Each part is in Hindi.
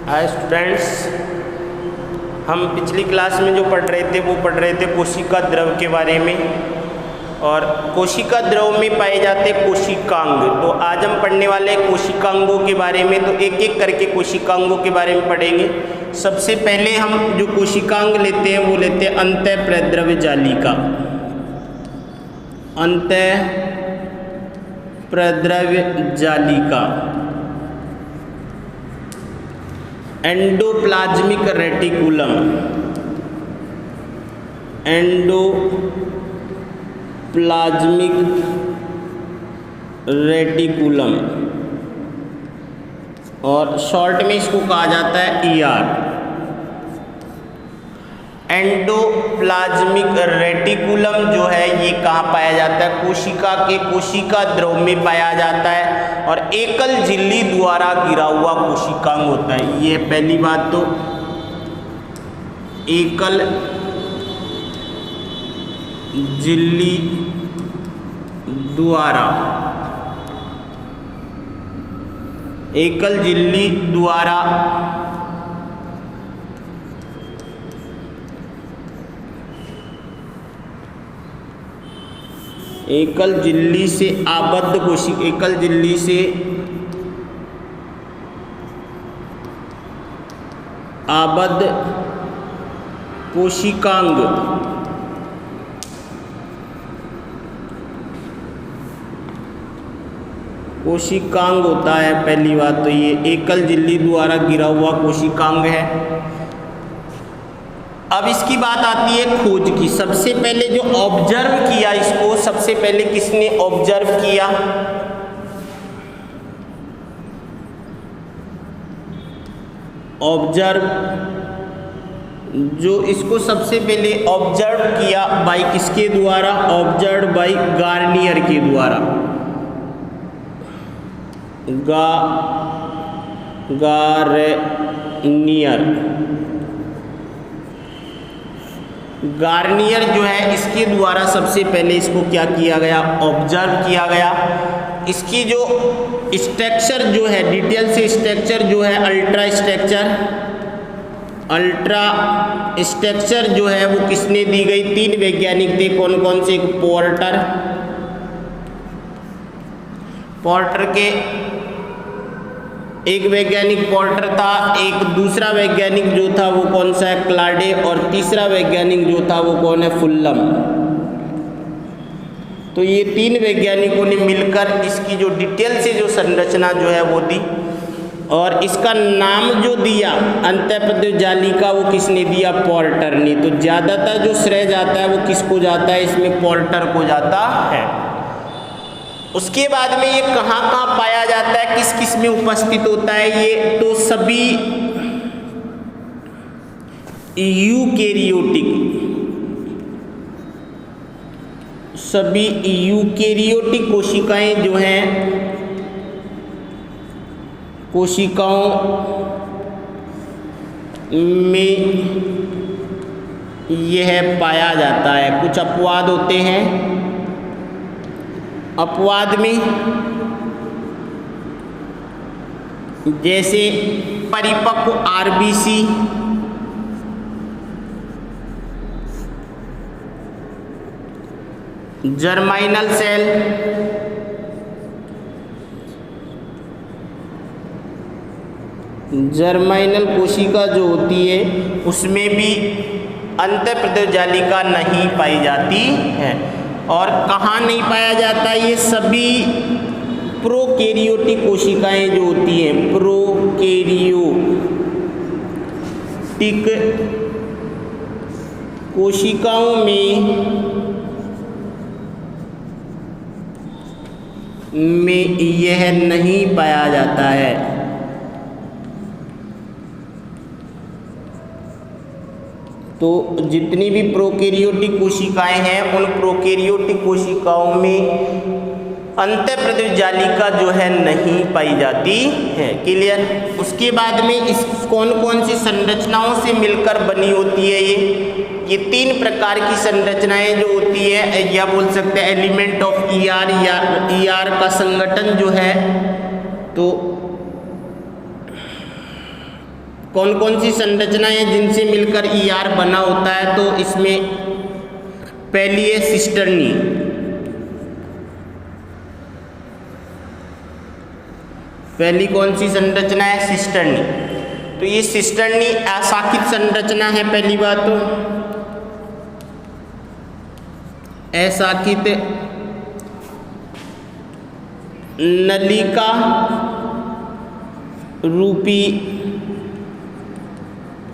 हाय स्टूडेंट्स, हम पिछली क्लास में जो पढ़ रहे थे वो पढ़ रहे थे कोशिका द्रव के बारे में। और कोशिका द्रव में पाए जाते कोशिकांग। तो आज हम पढ़ने वाले हैं कोशिकांगों के बारे में। तो एक एक करके कोशिकांगों के बारे में पढ़ेंगे। सबसे पहले हम जो कोशिकांग लेते हैं वो लेते हैं अंतःप्रद्रव्य जालिका। अंतःप्रद्रव्य जालिका, एंडोप्लाज्मिक रेटिकुलम, एंडोप्लाज्मिक रेटिकुलम, और शॉर्ट में इसको कहा जाता है ER। एंडोप्लाज्मिक रेटिकुलम जो है ये कहाँ पाया जाता है? कोशिका के कोशिका द्रव में पाया जाता है और एकल झिल्ली द्वारा गिरा हुआ कोशिकांग होता है। ये पहली बात। तो एकल झिल्ली द्वारा, एकल झिल्ली द्वारा एकल झिल्ली से आबद्ध कोशिका, एकल झिल्ली से आबद्ध कोशिकांग होता है। पहली बात तो ये एकल झिल्ली द्वारा गिरा हुआ कोशिकांग है। अब इसकी बात आती है खोज की। सबसे पहले जो ऑब्जर्व किया इसको, सबसे पहले किसने ऑब्जर्व किया? ऑब्जर्व, जो इसको सबसे पहले ऑब्जर्व किया बाय किसके द्वारा? ऑब्जर्व बाय गार्नियर के द्वारा। गार्नियर जो है इसके द्वारा सबसे पहले इसको क्या किया गया? ऑब्जर्व किया गया। इसकी जो स्ट्रक्चर जो है, डिटेल से स्ट्रक्चर जो है, अल्ट्रा स्ट्रक्चर जो है वो किसने दी गई? 3 वैज्ञानिक थे। कौन कौन से? पोर्टर के एक वैज्ञानिक पोर्टर था, एक दूसरा वैज्ञानिक जो था वो कौन सा है? क्लाडे, और तीसरा वैज्ञानिक जो था वो कौन है? फुल्लम। तो ये 3 वैज्ञानिकों ने मिलकर इसकी जो डिटेल से जो संरचना जो है वो दी, और इसका नाम जो दिया अंतःप्रद्रव्य जालिका वो किसने दिया? पोर्टर ने। तो ज़्यादातर जो श्रेय जाता है वो किसको जाता है? इसमें पोर्टर को जाता है। उसके बाद में ये कहाँ कहाँ पाया जाता है, किस किस में उपस्थित होता है ये? तो सभी यूकेरियोटिक कोशिकाएं जो हैं, कोशिकाओं में यह पाया जाता है। कुछ अपवाद होते हैं। अपवाद में जैसे परिपक्व RBC, जर्माइनल सेल, जर्माइनल कोशिका जो होती है उसमें भी अंतःप्रद्रव्य जालिका नहीं पाई जाती है। और कहाँ नहीं पाया जाता? ये सभी प्रोकैरियोटिक कोशिकाएं जो होती हैं, प्रोकैरियोटिक कोशिकाओं में यह नहीं पाया जाता है। तो जितनी भी प्रोकैरियोटिक कोशिकाएं हैं उन प्रोकैरियोटिक कोशिकाओं में अंतःप्रद्रव्य जालिका जो है नहीं पाई जाती है। क्लियर? उसके बाद में इस कौन कौन सी संरचनाओं से मिलकर बनी होती है ये 3 प्रकार की संरचनाएं जो होती है, या बोल सकते हैं एलिमेंट ऑफ ER, या ER का संगठन जो है, तो कौन कौन सी संरचनाएं हैं जिनसे मिलकर ER बना होता है? तो इसमें पहली है सिस्टर्नी। पहली कौन सी संरचना है? सिस्टर्नी। तो ये सिस्टर्नी अशाखित संरचना है। पहली बात तो अशाखित नलिका रूपी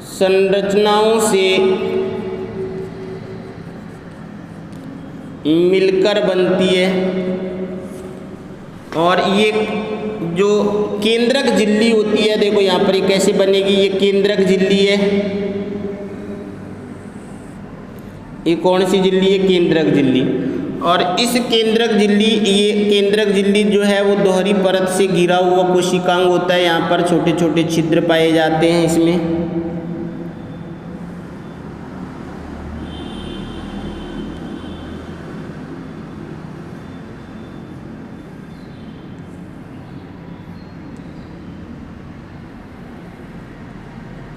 संरचनाओं से मिलकर बनती है। और ये जो केंद्रक झिल्ली होती है, देखो यहाँ पर ये कैसे बनेगी, ये केंद्रक झिल्ली है। ये कौन सी झिल्ली है? केंद्रक झिल्ली। और इस केंद्रक झिल्ली, ये केंद्रक झिल्ली जो है वो दोहरी परत से घिरा हुआ कोशिकांग होता है। यहाँ पर छोटे छोटे छिद्र पाए जाते हैं इसमें।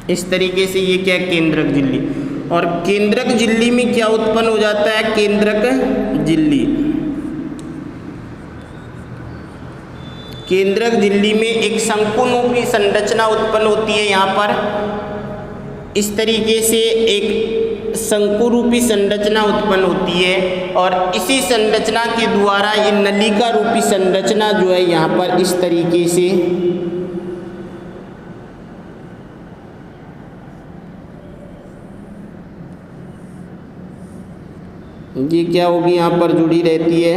इस तरीके से ये क्या है? केंद्रक झिल्ली। और केंद्रक झिल्ली में क्या उत्पन्न हो जाता है? केंद्रक झिल्ली। केंद्रक झिल्ली में एक शंकुरूपी संरचना उत्पन्न होती है। यहाँ पर इस तरीके से एक शंकुरूपी संरचना उत्पन्न होती है। और इसी संरचना के द्वारा ये नलिका रूपी संरचना जो है यहाँ पर इस तरीके से ये क्या होगी? यहाँ पर जुड़ी रहती है।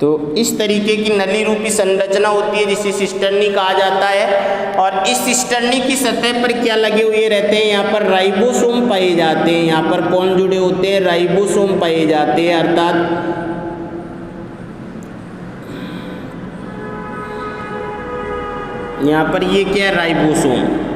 तो इस तरीके की नली रूपी संरचना होती है जिसे सिस्टर्नी कहा जाता है। और इस सिस्टर्नी की सतह पर क्या लगे हुए रहते हैं? यहाँ पर राइबोसोम पाए जाते हैं। यहाँ पर कौन जुड़े होते हैं? राइबोसोम पाए जाते हैं। अर्थात यहाँ पर ये क्या है? राइबोसोम।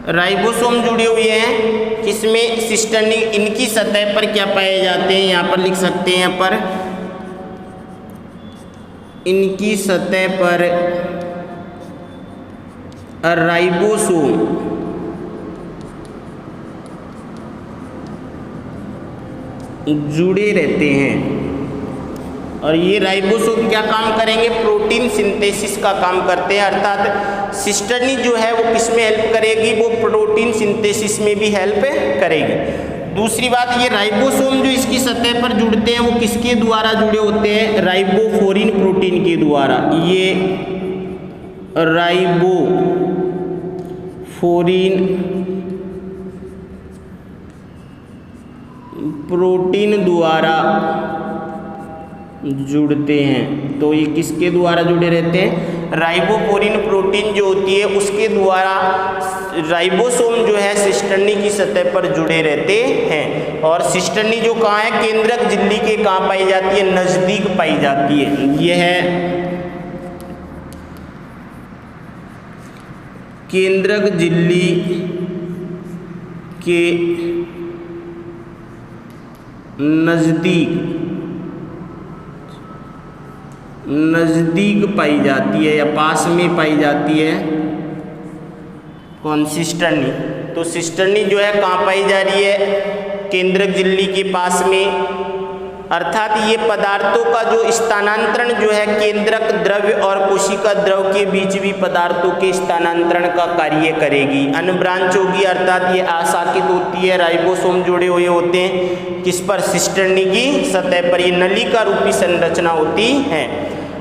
राइबोसोम जुड़े हुए हैं किसमें? सिस्टर्नी। इनकी सतह पर क्या पाए जाते हैं? यहाँ पर लिख सकते हैं, यहाँ पर इनकी सतह पर राइबोसोम जुड़े रहते हैं। और ये राइबोसोम क्या काम करेंगे? प्रोटीन सिंथेसिस का काम करते हैं। अर्थात सिस्टर्नी जो है वो किस में हेल्प करेगी? वो प्रोटीन सिंथेसिस में भी हेल्प करेगी। दूसरी बात, ये राइबोसोम जो इसकी सतह पर जुड़ते हैं वो किसके द्वारा जुड़े होते हैं? राइबोफोरिन प्रोटीन के द्वारा। ये राइबोफोरिन प्रोटीन द्वारा जुड़ते हैं। तो ये किसके द्वारा जुड़े रहते हैं? राइबोफोरिन प्रोटीन जो होती है उसके द्वारा राइबोसोम जो है सिस्टर्नी की सतह पर जुड़े रहते हैं। और सिस्टर्नी जो कहाँ है? केंद्रक झिल्ली के कहाँ पाई जाती है? नज़दीक पाई जाती है। यह है केंद्रक झिल्ली के नज़दीक पाई जाती है या पास में पाई जाती है। कौन? सिस्टर्नी। तो सिस्टर्नी जो है कहाँ पाई जा रही है? केंद्रक झिल्ली के पास में। अर्थात ये पदार्थों का जो स्थानांतरण जो है केंद्रक द्रव्य और कोशिका द्रव के बीच भी पदार्थों के स्थानांतरण का कार्य करेगी। अनब्रांच होगी, अर्थात ये अशाखित होती है। राइबोसोम जुड़े हुए होते हैं किस पर? सिस्टर्नी की सतह पर। ये नलिका रूपी संरचना होती है।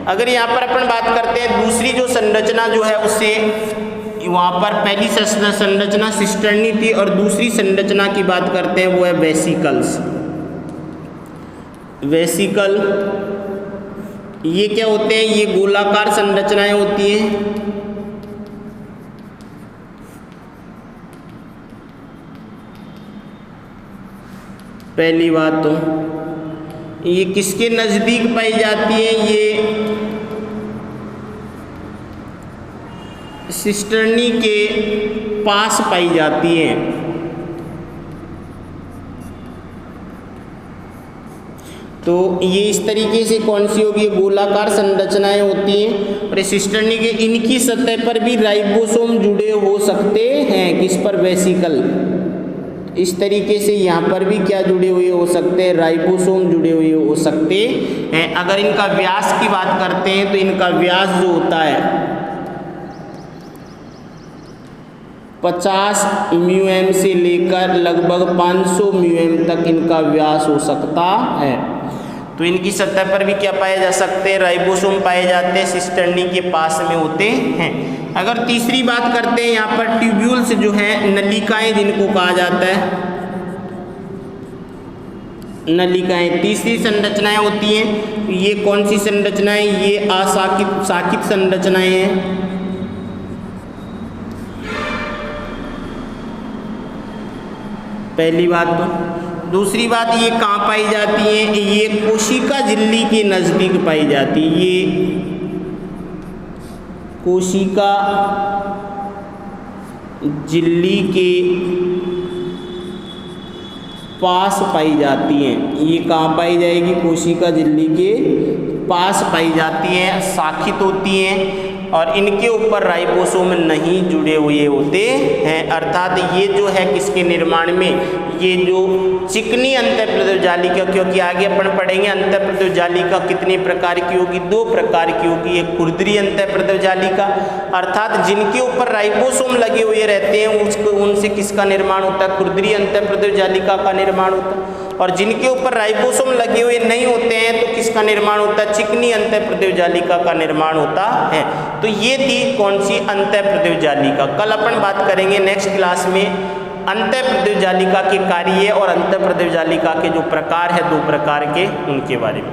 अगर यहाँ पर अपन बात करते हैं दूसरी जो संरचना जो है उससे, वहाँ पर पहली संरचना सिस्टर्नी थी और दूसरी संरचना की बात करते हैं वो है वेसिकल्स। वेसिकल ये क्या होते हैं? ये गोलाकार संरचनाएं होती हैं। पहली बात तो ये किसके नज़दीक पाई जाती है? ये सिस्टर्नी के पास पाई जाती है। तो ये इस तरीके से कौन सी होगी, गोलाकार संरचनाएं होती हैं। और सिस्टर्नी के इनकी सतह पर भी राइबोसोम जुड़े हो सकते हैं, किस पर, वेसिकल। इस तरीके से यहाँ पर भी क्या जुड़े हुए हो सकते हैं, राइबोसोम जुड़े हुए हो सकते हैं। अगर इनका व्यास की बात करते हैं तो इनका व्यास जो होता है 50 म्यूएम से लेकर लगभग 500 म्यूएम तक इनका व्यास हो सकता है। तो इनकी सतह पर भी क्या पाए जा सकते हैं, राइबोसोम पाए जाते हैं, सिस्टर्नी के पास में होते हैं। अगर तीसरी बात करते हैं यहाँ पर ट्यूब्यूल्स जो हैं, नलिकाएं जिनको कहा जाता है, नलिकाएं तीसरी संरचनाएं होती हैं। ये कौन सी संरचनाएं, ये अशाखित शाखित संरचनाएं हैं। पहली बात तो। दूसरी बात, ये कहाँ पाई जाती है, ये कोशिका झिल्ली के नज़दीक पाई जाती है। ये कोशिका झिल्ली के पास पाई जाती हैं। ये कहाँ पाई जाएगी, कोशिका झिल्ली के पास पाई जाती हैं, शाखित होती हैं और इनके ऊपर राइबोसोम नहीं जुड़े हुए होते हैं। अर्थात ये जो है किसके निर्माण में, ये जो चिकनी अंतःप्रदेश जालिका, क्योंकि आगे अपन पढ़ेंगे अंतःप्रदेश जालिका कितने प्रकार की होगी, 2 प्रकार की होगी। एक खुरदरी अंतःप्रदेश जालिका, अर्थात जिनके ऊपर राइबोसोम लगे हुए रहते हैं उसको, उनसे किसका निर्माण होता है, खुरदरी अंतःप्रदेश जालिका का निर्माण होता है। और जिनके ऊपर राइबोसोम लगे हुए नहीं होते हैं तो किसका निर्माण होता है, चिकनी अंतःप्रदेश जालिका का निर्माण होता है। तो ये थी कौन सी, अंतःप्रदेश जालिका। कल अपन बात करेंगे नेक्स्ट क्लास में अंतःप्रदेश जालिका के कार्य और अंतःप्रदेश जालिका के जो प्रकार है, 2 प्रकार के, उनके बारे में।